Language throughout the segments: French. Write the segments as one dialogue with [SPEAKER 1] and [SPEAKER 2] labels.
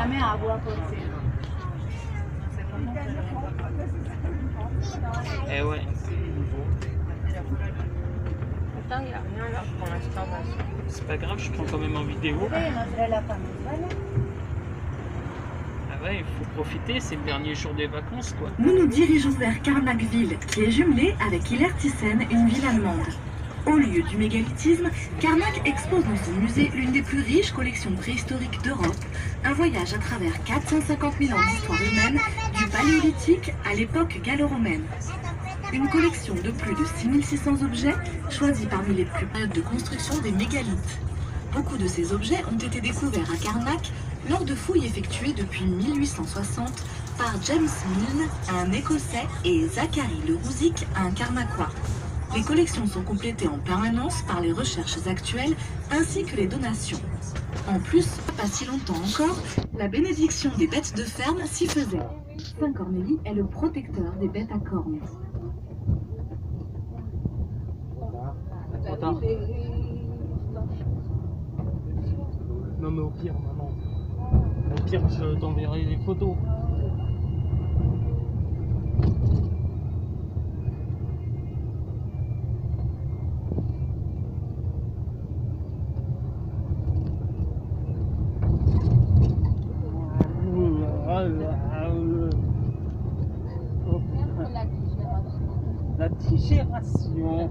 [SPEAKER 1] Dame agua, por si.
[SPEAKER 2] Eh ouais. C'est pas grave, je prends quand même en vidéo. Ah ouais, il faut profiter, c'est le dernier jour des vacances quoi.
[SPEAKER 3] Nous nous dirigeons vers Karnak-Ville, qui est jumelée avec Ilertisen, une ville allemande. Au lieu du mégalithisme, Karnak expose dans son musée l'une des plus riches collections préhistoriques d'Europe, un voyage à travers 450 000 ans d'histoire humaine, du paléolithique à l'époque gallo-romaine. Une collection de plus de 6600 objets, choisis parmi les plus périodes de construction des mégalithes. Beaucoup de ces objets ont été découverts à Karnak lors de fouilles effectuées depuis 1860 par James Milne, un Écossais, et Zachary Le Rouzic, un Karnakois. Les collections sont complétées en permanence par les recherches actuelles ainsi que les donations. En plus, pas si longtemps encore, la bénédiction des bêtes de ferme s'y faisait. Saint Cornélie est le protecteur des bêtes à cornes.
[SPEAKER 2] Attends. Non mais au pire, maman. Au pire, je t'enverrai les photos. La digération.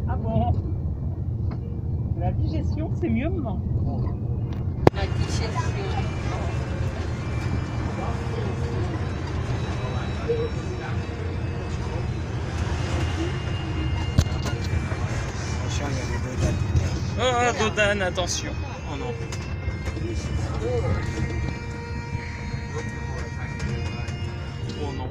[SPEAKER 2] Ah bon? La digestion, c'est mieux maintenant.
[SPEAKER 4] La digestion.
[SPEAKER 2] Ah, Dodane, attention. Oh non. Oh non.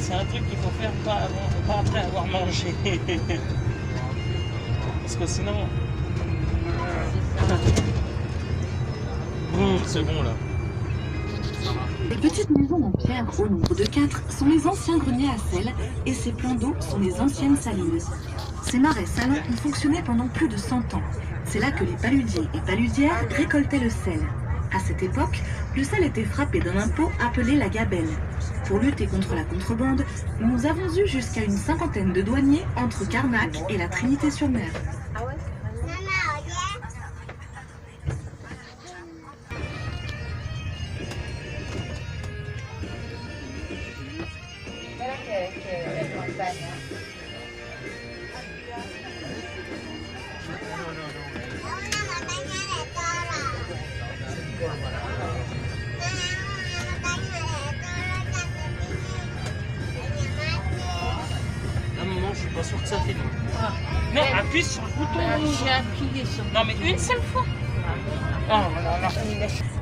[SPEAKER 2] C'est un truc qu'il faut faire pas après avoir mangé. Parce que sinon... c'est bon là.
[SPEAKER 3] Les petites maisons en pierre au nombre de 4 sont les anciens greniers à sel et ces plans d'eau sont les anciennes salines. Ces marais salants ont fonctionné pendant plus de 100 ans. C'est là que les paludiers et paludières récoltaient le sel. À cette époque, le sel était frappé d'un impôt appelé la gabelle. Pour lutter contre la contrebande, nous avons eu jusqu'à une cinquantaine de douaniers entre Karnak et la Trinité-sur-Mer.
[SPEAKER 2] Un moment, je suis pas sûr que ça filme. Ah. Non, appuie sur le bouton.
[SPEAKER 4] J'ai appuyé sur le
[SPEAKER 2] Non, mais une seule fois. Oh là là.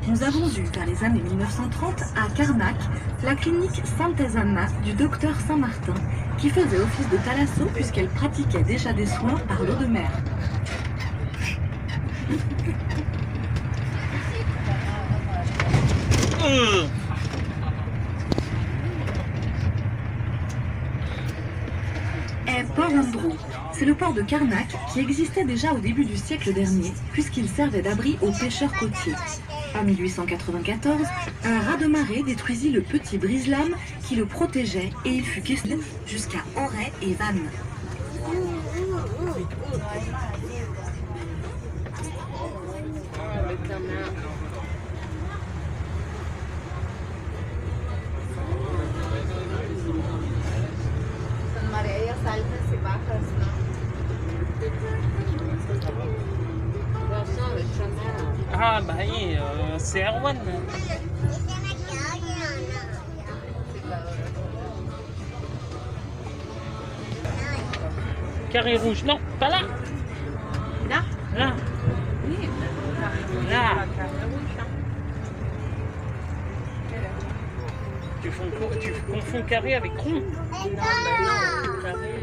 [SPEAKER 3] Nous avons eu, vers les années 1930, à Karnak, la clinique Sainte Anna du docteur Saint-Martin, qui faisait office de thalasso puisqu'elle pratiquait déjà des soins par l'eau de mer. Est Port Andrew. C'est le port de Karnak qui existait déjà au début du siècle dernier, puisqu'il servait d'abri aux pêcheurs côtiers. En 1894, un raz de marée détruisit le petit brise-lames qui le protégeait et il fut question jusqu'à Auray et Vannes.
[SPEAKER 2] Ah bah oui, c'est Erwan. Carré rouge, non, pas là.
[SPEAKER 4] Là?
[SPEAKER 2] Là.
[SPEAKER 4] Oui.
[SPEAKER 2] Là. Tu confonds carré avec rond.
[SPEAKER 4] Non, carré,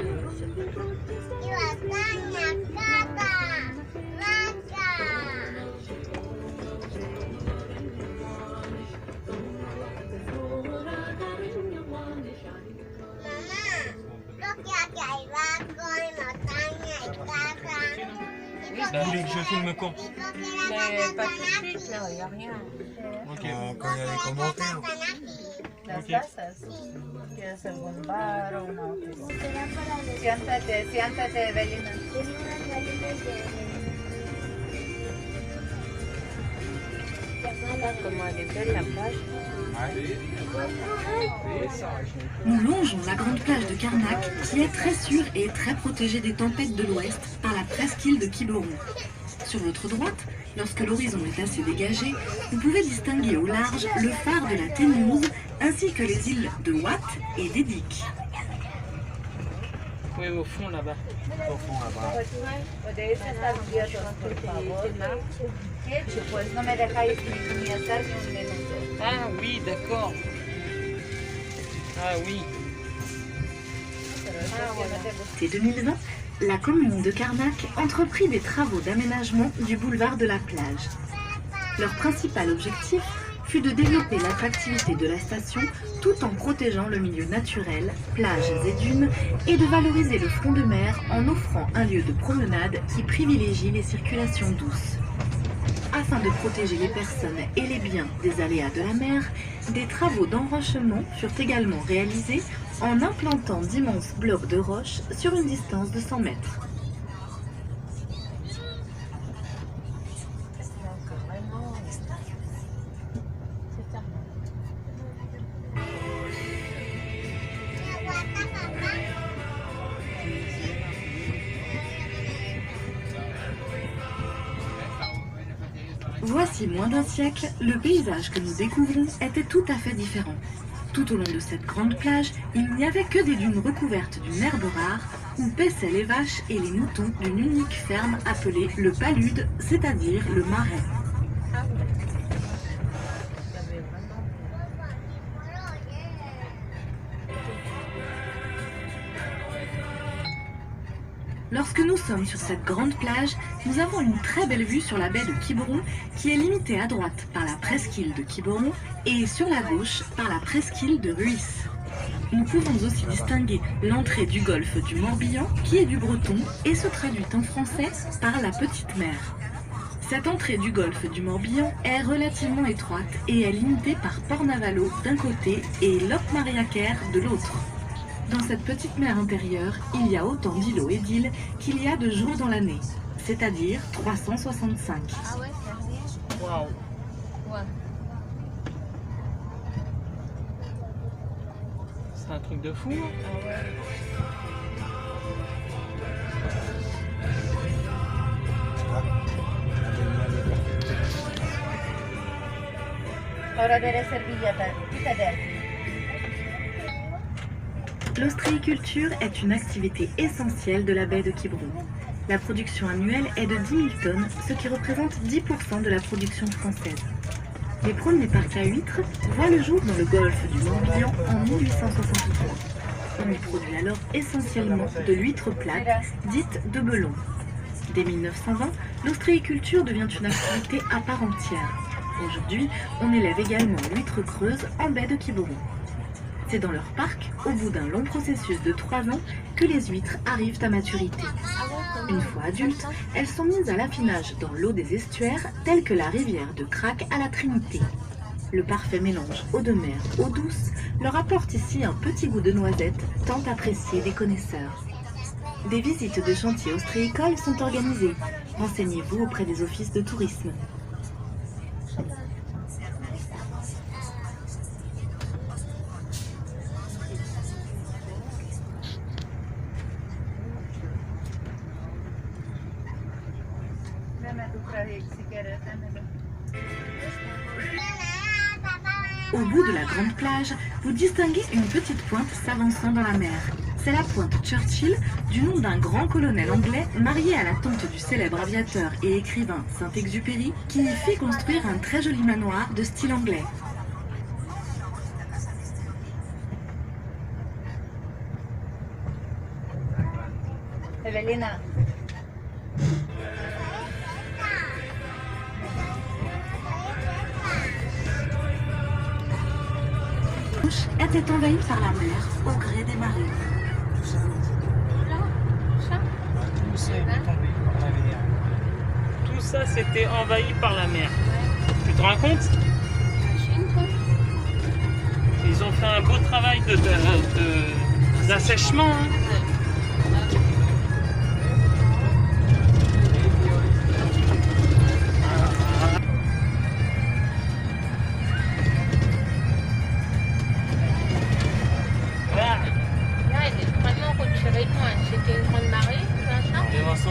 [SPEAKER 2] Vous voulez que je filme quand?
[SPEAKER 4] Mais pas tout de suite, là, il n'y a rien.
[SPEAKER 2] Ok.
[SPEAKER 1] Quand il y a les commentaires.
[SPEAKER 4] Las
[SPEAKER 2] Ok.
[SPEAKER 4] casas. ¿Quieres algún bar o una oficina? Siéntate, siéntate, Evelina. Comment elle est belle, la plage.
[SPEAKER 3] Nous longeons la grande plage de Karnak, qui est très sûre et très protégée des tempêtes de l'ouest par la presqu'île de Quiberon. Sur votre droite, lorsque l'horizon est assez dégagé, vous pouvez distinguer au large le phare de la Téniouse, ainsi que les îles de Watt et d'Edik.
[SPEAKER 2] Oui, au fond là-bas.
[SPEAKER 1] Au fond là-bas.
[SPEAKER 4] ¿Podéis estar quietos, por favor? ¿Qué? Pues no me dejáis ni estar ni un minuto.
[SPEAKER 2] Ah oui, d'accord. Ah oui.
[SPEAKER 4] Ah, bueno, te gusta.
[SPEAKER 3] Dès 2020, la commune de Karnak entreprit des travaux d'aménagement du boulevard de la plage. Leur principal objectif fut de développer l'attractivité de la station tout en protégeant le milieu naturel, plages et dunes, et de valoriser le front de mer en offrant un lieu de promenade qui privilégie les circulations douces. Afin de protéger les personnes et les biens des aléas de la mer, des travaux d'enrochement furent également réalisés en implantant d'immenses blocs de roches sur une distance de 100 mètres. Voici moins d'un siècle, le paysage que nous découvrons était tout à fait différent. Tout au long de cette grande plage, il n'y avait que des dunes recouvertes d'une herbe rare où paissaient les vaches et les moutons d'une unique ferme appelée le palude, c'est-à-dire le marais.
[SPEAKER 4] Ah, oui. Il y avait vraiment...
[SPEAKER 3] Lorsque nous sommes sur cette grande plage, nous avons une très belle vue sur la baie de Quiberon, qui est limitée à droite par la presqu'île de Quiberon et sur la gauche par la presqu'île de Ruisse. Nous pouvons aussi distinguer l'entrée du golfe du Morbihan, qui est du breton et se traduit en français par la petite mer. Cette entrée du golfe du Morbihan est relativement étroite et est limitée par Port-Navalo d'un côté et Locmariaquer de l'autre. Dans cette petite mer intérieure, il y a autant d'îlots et d'îles qu'il y a de jours dans l'année, c'est-à-dire 365.
[SPEAKER 4] Ah ouais, c'est rien.
[SPEAKER 2] Waouh.
[SPEAKER 4] Ouais.
[SPEAKER 2] C'est un truc de fou. Hein.
[SPEAKER 4] Ah ouais. Ahora veré servilleta. Quítate.
[SPEAKER 3] L'ostréiculture est une activité essentielle de la baie de Quiberon. La production annuelle est de 10 000 tonnes, ce qui représente 10% de la production française. Les premiers parcs à huîtres voient le jour dans le golfe du Morbihan en 1863. On y produit alors essentiellement de l'huître plate, dite de belon. Dès 1920, l'ostréiculture devient une activité à part entière. Aujourd'hui, on élève également l'huître creuse en baie de Quiberon. C'est dans leur parc, au bout d'un long processus de 3 ans, que les huîtres arrivent à maturité. Une fois adultes, elles sont mises à l'affinage dans l'eau des estuaires, tels que la rivière de Crac à la Trinité. Le parfait mélange eau de mer, eau douce, leur apporte ici un petit goût de noisette, tant apprécié des connaisseurs. Des visites de chantiers ostréicoles sont organisées. Renseignez-vous auprès des offices de tourisme.
[SPEAKER 4] Dame tu traje si quieres, dámelo.
[SPEAKER 3] Au bout de la grande plage, vous distinguez une petite pointe s'avançant dans la mer. C'est la pointe Churchill, du nom d'un grand colonel anglais marié à la tante du célèbre aviateur et écrivain Saint-Exupéry, qui y fit construire un très joli manoir de style anglais.
[SPEAKER 4] Evelina.
[SPEAKER 3] Était envahie par la mer au gré des marées.
[SPEAKER 2] Tout c'est tombé par la mer. ça, c'était envahi par la mer. Tu te rends compte? Ils ont fait un beau travail d'assèchement. Hein.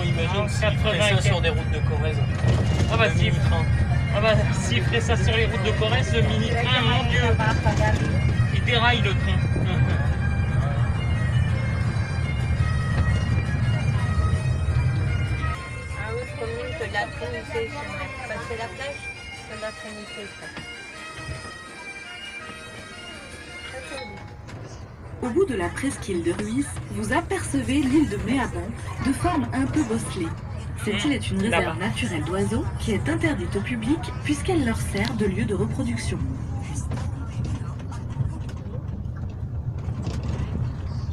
[SPEAKER 1] Imagine s'il ferait ça sur des routes de Corrèze.
[SPEAKER 2] Ah bah
[SPEAKER 1] Le mini-train.
[SPEAKER 2] s'il ferait ça sur les routes de Corrèze, le mini-train, mon Dieu, il déraille le train.
[SPEAKER 5] Ah oui, commune de la Trinité, c'est la plage de la Trinité.
[SPEAKER 3] Au bout de la presqu'île de Ruisse, vous apercevez l'île de Méaban, de forme un peu bosselée. Cette île est une réserve naturelle d'oiseaux qui est interdite au public puisqu'elle leur sert de lieu de reproduction.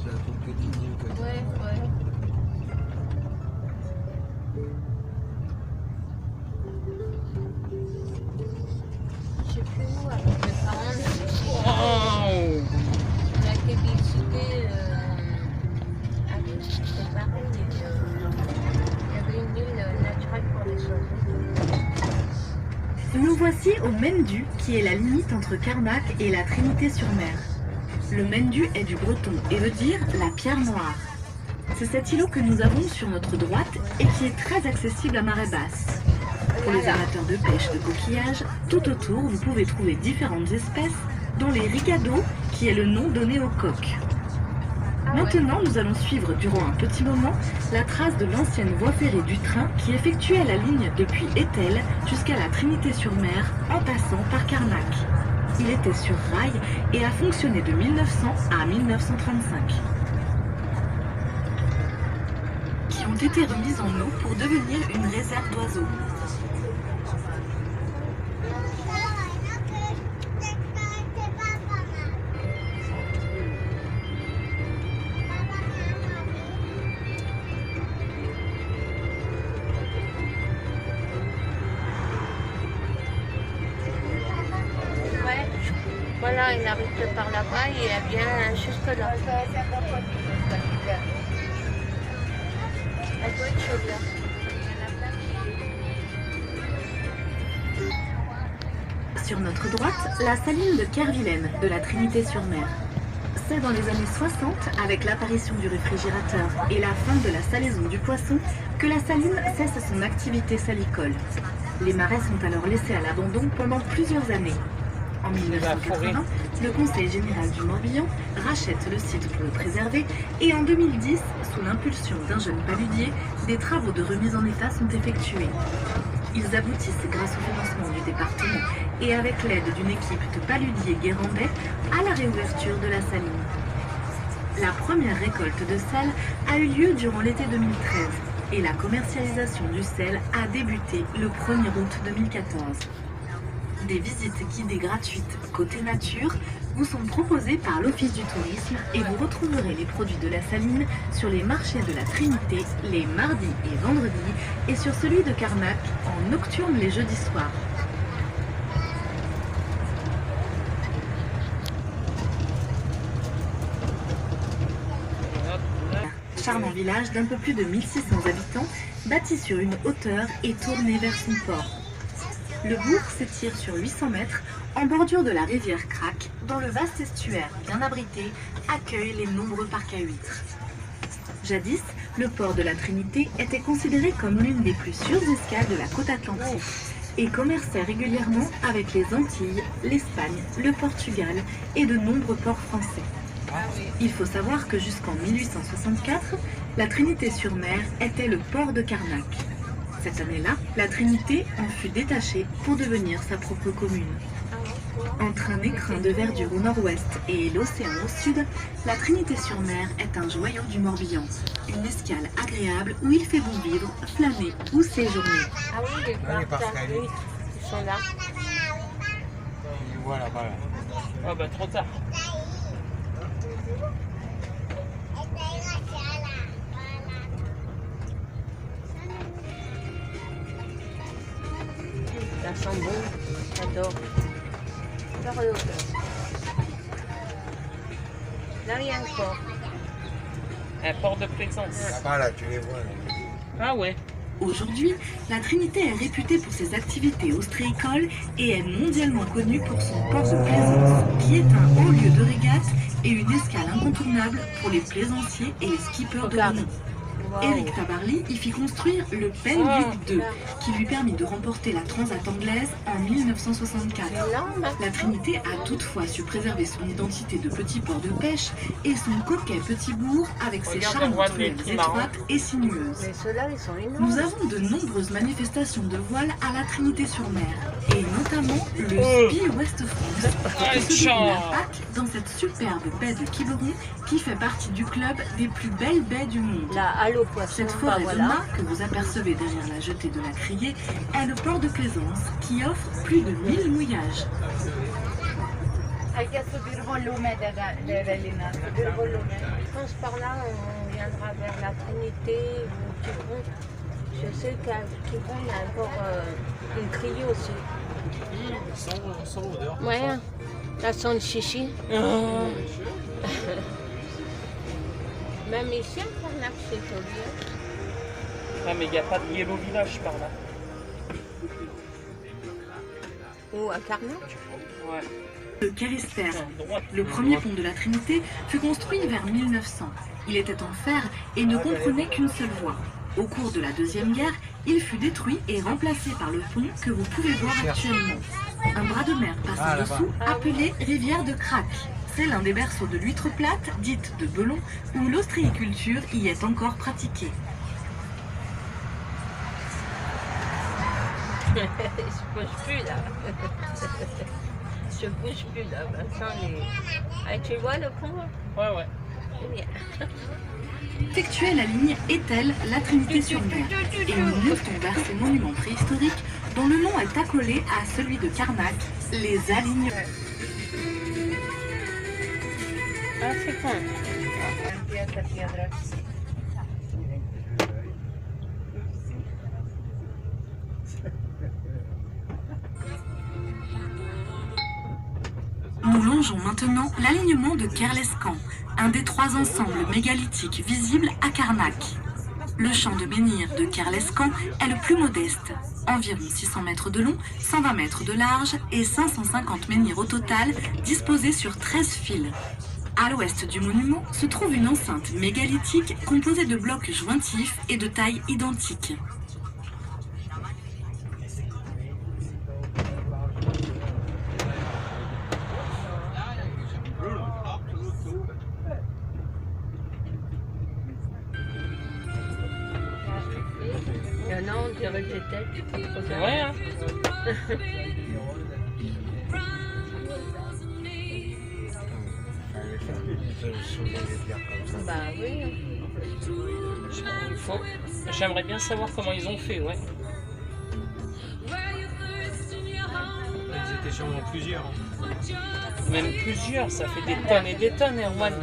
[SPEAKER 1] C'est un truc que tu dis, quoi.
[SPEAKER 5] Ouais, ouais. Je sais plus où, avec mes parents,
[SPEAKER 2] Oh.
[SPEAKER 5] on a été visiter avec mes parents, il y avait une île naturelle pour les oiseaux.
[SPEAKER 3] Nous voici au Mendu, qui est la limite entre Carnac et la Trinité-sur-Mer. Le Mendu est du breton et veut dire la pierre noire. C'est cet îlot que nous avons sur notre droite et qui est très accessible à marée basse. Pour les amateurs de pêche de coquillages, tout autour vous pouvez trouver différentes espèces, dont les rigados, qui est le nom donné aux coques. Maintenant, nous allons suivre durant un petit moment la trace de l'ancienne voie ferrée du train qui effectuait la ligne depuis Étel jusqu'à la Trinité-sur-Mer en passant par Carnac. Il était sur rail et a fonctionné de 1900 à 1935. Qui ont été remises en eau pour devenir une réserve d'oiseaux.
[SPEAKER 5] Ouais, voilà, elle arrive par là-bas et elle vient jusque là. Elle doit être chaude là.
[SPEAKER 3] Sur notre droite, la saline de Kervilaine de la Trinité-sur-Mer. C'est dans les années 60, avec l'apparition du réfrigérateur et la fin de la salaison du poisson, que la saline cesse son activité salicole. Les marais sont alors laissés à l'abandon pendant plusieurs années. En 1980, le Conseil général du Morbihan rachète le site pour le préserver et en 2010, sous l'impulsion d'un jeune paludier, des travaux de remise en état sont effectués. Ils aboutissent grâce au financement du département et avec l'aide d'une équipe de paludiers guérandais à la réouverture de la saline. La première récolte de sel a eu lieu durant l'été 2013 et la commercialisation du sel a débuté le 1er août 2014. Des visites guidées gratuites côté nature vous sont proposées par l'Office du tourisme et vous retrouverez les produits de la saline sur les marchés de la Trinité les mardis et vendredis et sur celui de Carnac en nocturne les jeudis soirs. Charmant village d'un peu plus de 1600 habitants, bâti sur une hauteur et tourné vers son port. Le bourg s'étire sur 800 mètres en bordure de la rivière Crac, dont le vaste estuaire bien abrité accueille les nombreux parcs à huîtres. Jadis, le port de la Trinité était considéré comme l'une des plus sûres escales de la côte atlantique et commerçait régulièrement avec les Antilles, l'Espagne, le Portugal et de nombreux ports français. Il faut savoir que jusqu'en 1864, la Trinité-sur-Mer était le port de Carnac. Cette année-là, la Trinité en fut détachée pour devenir sa propre commune. Entre un écrin de verdure au nord-ouest et l'océan au sud, la Trinité-sur-Mer est un joyau du Morbihan. Une escale agréable où il fait bon vivre, flâner ou séjourner.
[SPEAKER 5] Ah oui, les parcs à huîtres, ils sont là.
[SPEAKER 1] Et voilà, voilà.
[SPEAKER 2] Ah bah trop tard.
[SPEAKER 5] sent bon. J'adore. J'adore l'odeur. Là, il y a un port.
[SPEAKER 2] Un port de plaisance.
[SPEAKER 1] Là-bas, là, tu les vois. Là.
[SPEAKER 2] Ah ouais.
[SPEAKER 3] Aujourd'hui, la Trinité est réputée pour ses activités ostréicoles et est mondialement connue pour son port de plaisance, qui est un haut lieu de régate et une escale incontournable pour les plaisanciers et les skippers de renom.
[SPEAKER 5] Wow.
[SPEAKER 3] Eric Tabarly y fit construire le Penguin 2, qui lui permit de remporter la Transat anglaise en 1964. La Trinité a toutefois su préserver son identité de petit port de pêche et son coquet petit bourg avec ses charmantes ruelles étroites et sinueuses.
[SPEAKER 5] Mais ceux-là, ils sont énormes.
[SPEAKER 3] Nous avons de nombreuses manifestations de voile à la Trinité-sur-Mer, et notamment le Spi West France, qui se déroule à Pâques dans cette superbe baie de Quiberon qui fait partie du club des plus belles baies du monde.
[SPEAKER 5] Là, à l'eau poisson,
[SPEAKER 3] Cette forêt de mâts que vous apercevez derrière la jetée de la Criée est le port de plaisance qui offre plus de 1000 mouillages.
[SPEAKER 4] Hay que subir volumen de Evelina, subir volumen.
[SPEAKER 5] Je pense par là, on viendra vers la Trinité ou Quiberon. Je sais qu'à Quiberon, il y a encore une criée aussi.
[SPEAKER 1] Sans odeur.
[SPEAKER 5] Ouais, la sent le chichi. Même ici, à Carnac, c'est joli.
[SPEAKER 2] Ah, mais il n'y a pas de Yellow Village par là.
[SPEAKER 5] Ou à Carnac.
[SPEAKER 2] Ouais.
[SPEAKER 3] Le Caristère,
[SPEAKER 2] Droite.
[SPEAKER 3] le premier pont de la Trinité, fut construit vers 1900. Il était en fer et ne comprenait qu'une seule voie. Au cours de la Deuxième Guerre, il fut détruit et remplacé par le pont que vous pouvez voir actuellement. Un bras de mer passe dessous, appelé rivière de Crac. C'est l'un des berceaux de l'huître plate, dite de Belon, où l'ostréiculture y est encore pratiquée.
[SPEAKER 5] Je bouge plus là. Je bouge plus là. Vincent, ah, tu vois le pont?
[SPEAKER 2] Ouais, ouais.
[SPEAKER 5] Bien.
[SPEAKER 3] Effectuait la ligne Etel-La Trinité-sur-Mer. Et nous montons vers ces monuments préhistoriques dont le nom est accolé à celui de Carnac, les alignements.
[SPEAKER 5] Ah, c'est con.
[SPEAKER 3] Nous longeons maintenant l'alignement de Kerlescan, un des 3 ensembles mégalithiques visibles à Carnac. Le champ de menhir de Kerlescan est le plus modeste, environ 600 mètres de long, 120 mètres de large et 550 menhirs au total disposés sur 13 fils. À l'ouest du monument se trouve une enceinte mégalithique composée de blocs jointifs et de taille identique.
[SPEAKER 5] Il y en a, on dirait des têtes.
[SPEAKER 2] C'est vrai, hein?
[SPEAKER 5] Bah oui.
[SPEAKER 2] J'aimerais bien savoir comment ils ont fait, ouais.
[SPEAKER 1] Ils étaient sûrement plusieurs.
[SPEAKER 2] Même plusieurs, ça fait des tonnes et des tonnes, Erwan.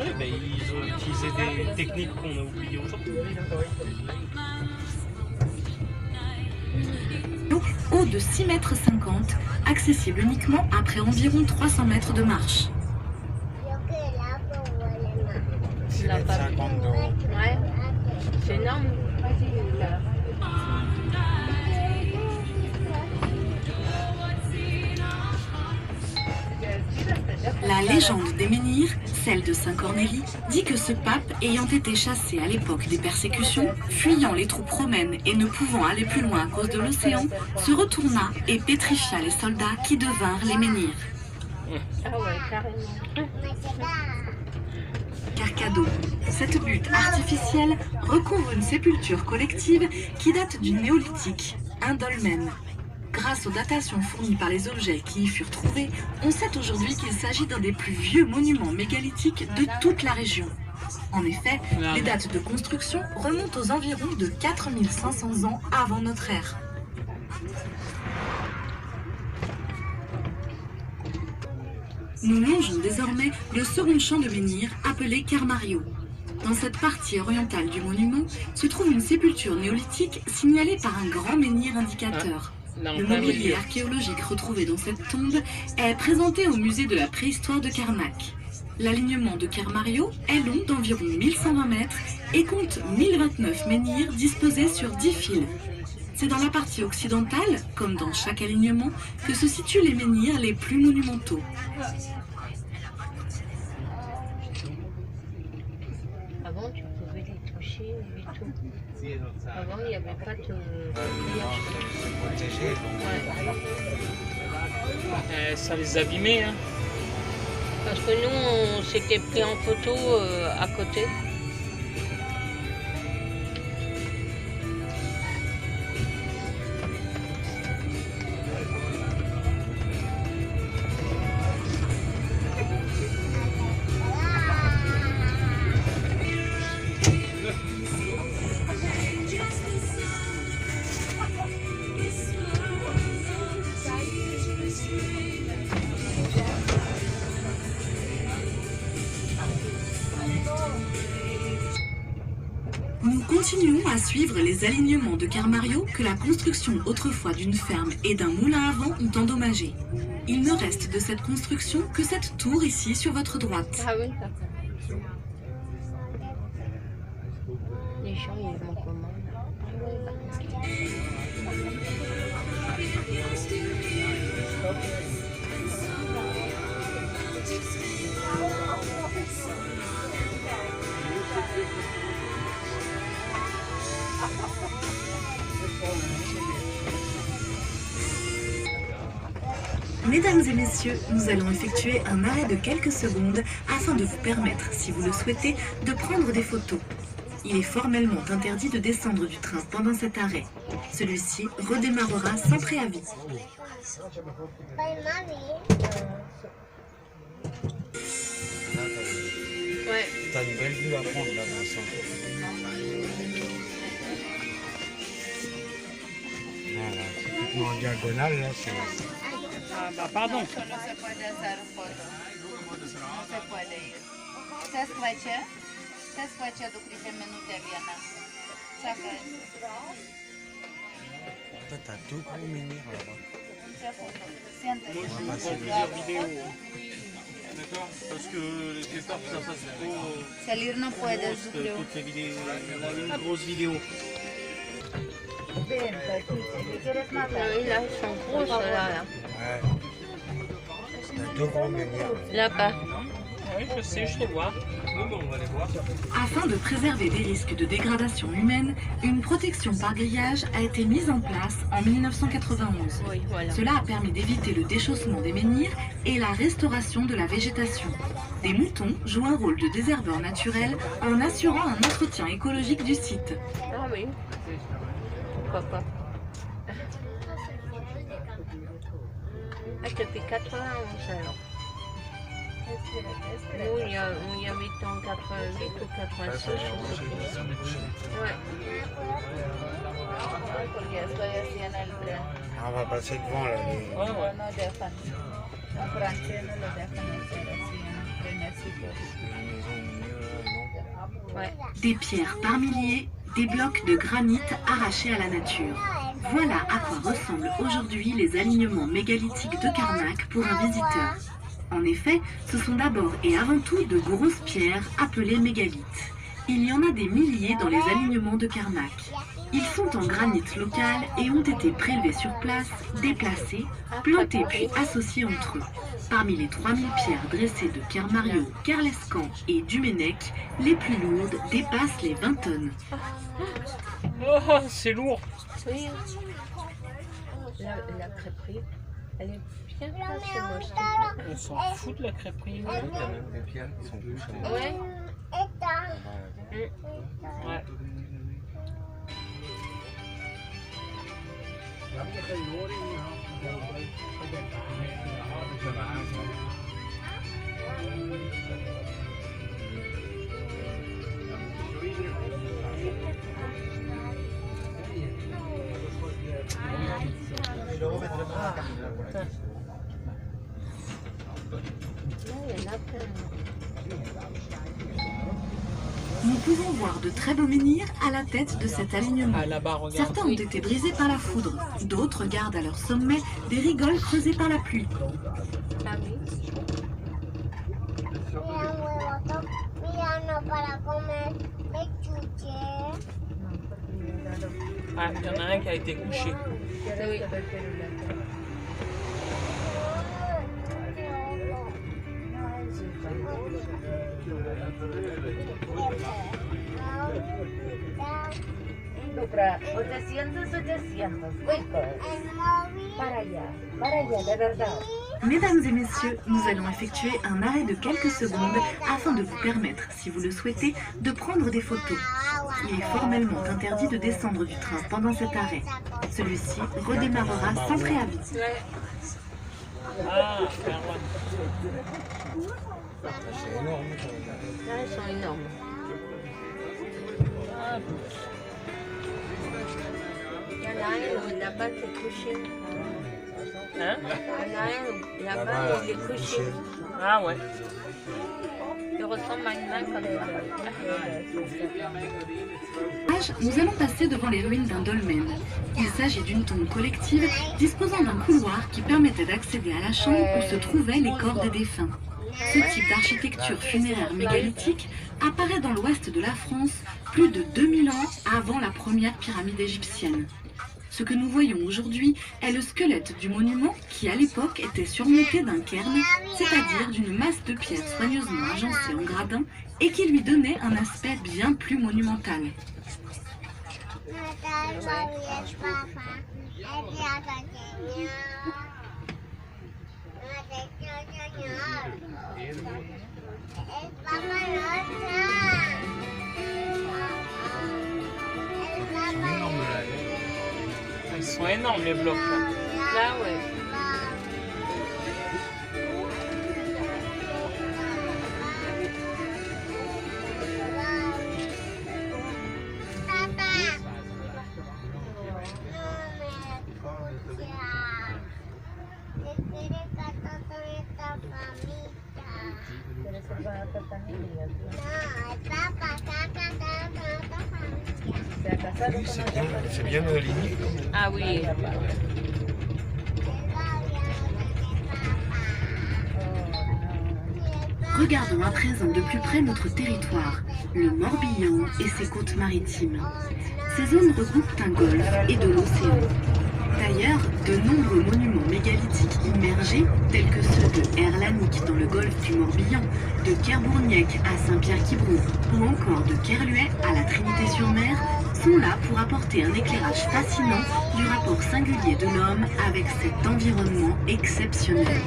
[SPEAKER 1] Oui, ben, ils ont utilisé des techniques qu'on a oubliées aujourd'hui.
[SPEAKER 3] Haut de 6,50 mètres, accessible uniquement après environ 300 mètres de marche.
[SPEAKER 5] Tu l'as pas vu.
[SPEAKER 1] 50 d'euros.
[SPEAKER 5] Ouais. C'est énorme.
[SPEAKER 3] La légende des menhirs, celle de Saint Cornélie, dit que ce pape, ayant été chassé à l'époque des persécutions, fuyant les troupes romaines et ne pouvant aller plus loin à cause de l'océan, se retourna et pétrifia les soldats qui devinrent les menhirs.
[SPEAKER 5] Ah ouais, carrément.
[SPEAKER 3] Carcado. Cette butte artificielle recouvre une sépulture collective qui date du néolithique, un dolmen. Grâce aux datations fournies par les objets qui y furent trouvés, on sait aujourd'hui qu'il s'agit d'un des plus vieux monuments mégalithiques de toute la région. En effet, les dates de construction remontent aux environs de 4500 ans avant notre ère. Nous longeons désormais le second champ de menhir appelé Carmario. Dans cette partie orientale du monument se trouve une sépulture néolithique signalée par un grand menhir indicateur. Le mobilier archéologique retrouvé dans cette tombe est présenté au musée de la préhistoire de Karnak. L'alignement de Kermario est long d'environ 1120 mètres et compte 1029 menhirs disposés sur 10 fils. C'est dans la partie occidentale, comme dans chaque alignement, que se situent les menhirs les plus monumentaux.
[SPEAKER 5] Avant, tu pouvais les toucher et tout. Avant, il n'y avait pas de grillage.
[SPEAKER 2] Ça les abîmait, hein.
[SPEAKER 5] Parce que nous, on s'était pris en photo à côté.
[SPEAKER 3] Nous continuons à suivre les alignements de Kermario que la construction autrefois d'une ferme et d'un moulin à vent ont endommagés. Il ne reste de cette construction que cette tour ici sur votre droite.
[SPEAKER 5] Ah oui, d'accord. Les gens, ils vont comment?
[SPEAKER 3] Mesdames et messieurs, nous allons effectuer un arrêt de quelques secondes afin de vous permettre, si vous le souhaitez, de prendre des photos. Il est formellement interdit de descendre du train pendant cet arrêt. Celui-ci redémarrera sans préavis.
[SPEAKER 5] Ouais.
[SPEAKER 1] T'as une belle vue à prendre là, Vincent. Voilà, si tu te mets en diagonale, là, c'est...
[SPEAKER 2] Ah bah pardon.
[SPEAKER 4] No se puede hacer foto. No se puede ir. Se squace duplice minute viena. Saca eso.
[SPEAKER 1] Toi, t'as deux gros menhirs là-bas.
[SPEAKER 4] Se foto. Siente.
[SPEAKER 1] On va passer
[SPEAKER 2] Plusieurs vidéos. D'accord. Parce que les peurs que ça fasse trop...
[SPEAKER 4] Salir no puedes, Julio.
[SPEAKER 2] toutes les vidéos, une grosse vidéo.
[SPEAKER 5] Oui, là, ils sont grosses, là.
[SPEAKER 1] Ouais. T'as deux gros menhirs.
[SPEAKER 5] Là-bas.
[SPEAKER 2] Oui, je sais, je te vois. Bon, on va les voir.
[SPEAKER 3] Afin de préserver des risques de dégradation humaine, une protection par grillage a été mise en place en 1991.
[SPEAKER 5] Oui, voilà.
[SPEAKER 3] Cela a permis d'éviter le déchaussement des menhirs et la restauration de la végétation. Des moutons jouent un rôle de désherbeur naturel en assurant un entretien écologique du site.
[SPEAKER 5] Ah oui. Pourquoi pas. Ah, depuis 91 alors. Nous, on y habite en 88 ou 86, je sais plus. Ouais.
[SPEAKER 4] Porque estoy así en el tren.
[SPEAKER 1] Ah, on va passer devant là.
[SPEAKER 2] Ouais, ouais.
[SPEAKER 4] No dejan. En francés no lo dejan hacer así en trenecitos.
[SPEAKER 5] Ouais.
[SPEAKER 3] Des pierres par milliers, des blocs de granit arrachés à la nature. Voilà à quoi ressemblent aujourd'hui les alignements mégalithiques de Karnak pour un visiteur. En effet, ce sont d'abord et avant tout de grosses pierres appelées mégalithes. Il y en a des milliers dans les alignements de Karnak. Ils sont en granit local et ont été prélevés sur place, déplacés, plantés puis associés entre eux. Parmi les 3000 pierres dressées de Kermario, Kerlescan et Dumenec, les plus lourdes dépassent les 20 tonnes.
[SPEAKER 2] Oh, c'est lourd.
[SPEAKER 5] Oui. La crêperie, elle est bien placée, moi, je trouve.
[SPEAKER 2] On s'en fout de la crêperie.
[SPEAKER 1] Il y a même des pierres qui sont touchées.
[SPEAKER 5] Ouais.
[SPEAKER 2] Ouais.
[SPEAKER 5] Là, il y en a plein.
[SPEAKER 3] Nous pouvons voir de très beaux menhirs à la tête de cet alignement.
[SPEAKER 2] Ah là-bas, regarde.
[SPEAKER 3] Certains ont été brisés par la foudre, d'autres gardent à leur sommet des rigoles creusées par la pluie.
[SPEAKER 5] Ah oui.
[SPEAKER 2] Ah, il y en a un qui a été couché.
[SPEAKER 5] Oui.
[SPEAKER 4] Lucra, 800, 800. Para allá, de verdad.
[SPEAKER 3] Mesdames et messieurs, nous allons effectuer un arrêt de quelques secondes afin de vous permettre, si vous le souhaitez, de prendre des photos. Il est formellement interdit de descendre du train pendant cet arrêt. Celui-ci redémarrera sans préavis.
[SPEAKER 5] Ouais.
[SPEAKER 2] Ah, Erwan.
[SPEAKER 5] Là, ils sont énormes. Il y en a un là-bas qui est couché.
[SPEAKER 2] Hein?
[SPEAKER 5] Il y en a un là-bas qui est couché.
[SPEAKER 2] Ah ouais.
[SPEAKER 5] Il ressemble à une main comme ça.
[SPEAKER 3] Nous allons passer devant les ruines d'un dolmen. Il s'agit d'une tombe collective disposant d'un couloir qui permettait d'accéder à la chambre où se trouvaient les corps des défunts. Ce type d'architecture funéraire mégalithique apparaît dans l'ouest de la France plus de 2000 ans avant la première pyramide égyptienne. Ce que nous voyons aujourd'hui est le squelette du monument qui à l'époque était surmonté d'un cairn, c'est-à-dire d'une masse de pierres soigneusement agencée en gradins et qui lui donnait un aspect bien plus monumental.
[SPEAKER 2] Ils sont énormes les blocs là.
[SPEAKER 5] Là, ouais.
[SPEAKER 1] Oui, c'est bien aligné.
[SPEAKER 5] Ah oui.
[SPEAKER 3] Regardons à présent de plus près notre territoire, le Morbihan et ses côtes maritimes. Ces zones regroupent un golfe et de l'océan. D'ailleurs, de nombreux monuments mégalithiques immergés, tels que ceux de Erlanic dans le golfe du Morbihan, de Kerbourniec à Saint-Pierre-Quiberon ou encore de Kerluet à la Trinité-sur-Mer, sont là pour apporter un éclairage fascinant du rapport singulier de l'homme avec cet environnement exceptionnel.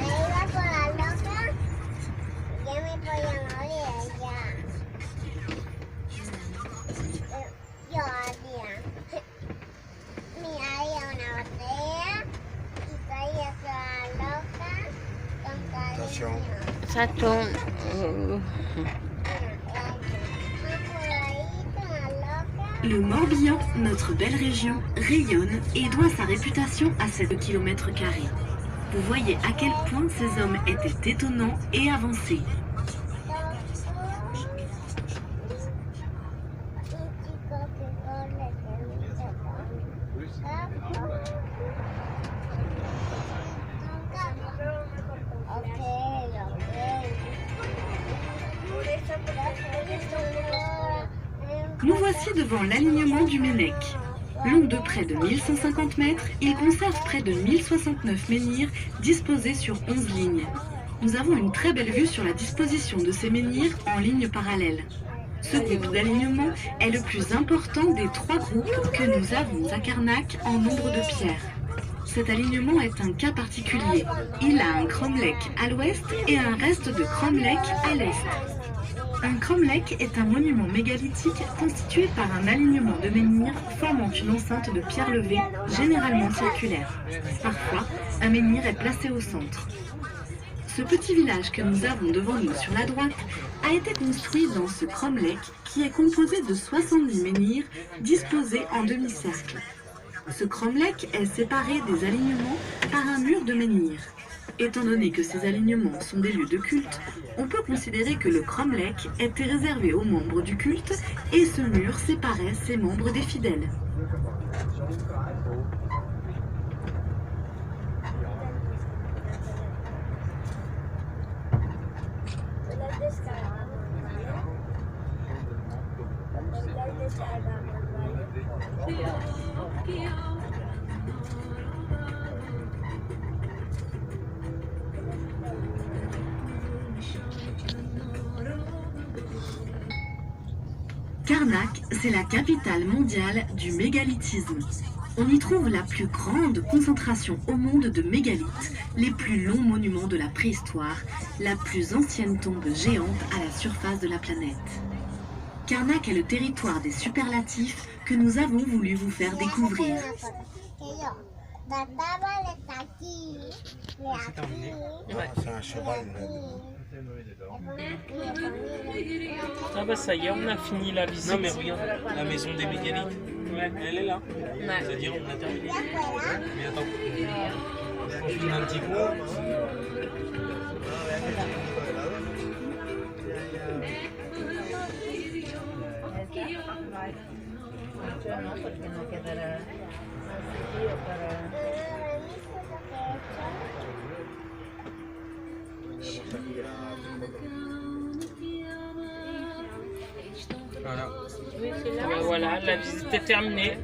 [SPEAKER 5] Ça tourne.
[SPEAKER 3] Le Morbihan, notre belle région, rayonne et doit sa réputation à 7 km². Vous voyez à quel point ces hommes étaient étonnants et avancés. Nous voici devant l'alignement du Mennec. Long de près de 1150 mètres, il conserve près de 1069 menhirs disposés sur 11 lignes. Nous avons une très belle vue sur la disposition de ces menhirs en lignes parallèles. Ce groupe d'alignement est le plus important des 3 groupes que nous avons à Carnac en nombre de pierres. Cet alignement est un cas particulier. Il a un cromlech à l'ouest et un reste de cromlech à l'est. Un cromlech est un monument mégalithique constitué par un alignement de menhirs formant une enceinte de pierre levée, généralement circulaire. Parfois, un menhir est placé au centre. Ce petit village que nous avons devant nous sur la droite a été construit dans ce cromlech qui est composé de 70 menhirs disposés en demi-cercle. Ce cromlech est séparé des alignements par un mur de menhirs. Étant donné que ces alignements sont des lieux de culte, on peut considérer que le cromlech était réservé aux membres du culte et ce mur séparait ses membres des fidèles. Karnak, c'est la capitale mondiale du mégalithisme. On y trouve la plus grande concentration au monde de mégalithes, les plus longs monuments de la préhistoire, la plus ancienne tombe géante à la surface de la planète. Karnak est le territoire des superlatifs que nous avons voulu vous faire découvrir.
[SPEAKER 1] C'est terminé.
[SPEAKER 6] C'est un cheval.
[SPEAKER 2] Ah bah ça y est, on a fini la visite.
[SPEAKER 1] Non mais regarde, la maison des mégalithes.
[SPEAKER 2] Ouais.
[SPEAKER 1] Elle est là.
[SPEAKER 5] Ouais.
[SPEAKER 1] C'est-à-dire on a terminé. Mais attends, on filme un petit coup.
[SPEAKER 4] Yo no, porque no quedará más sitio para...
[SPEAKER 1] Voilà.
[SPEAKER 2] Voilà, la visite est terminée.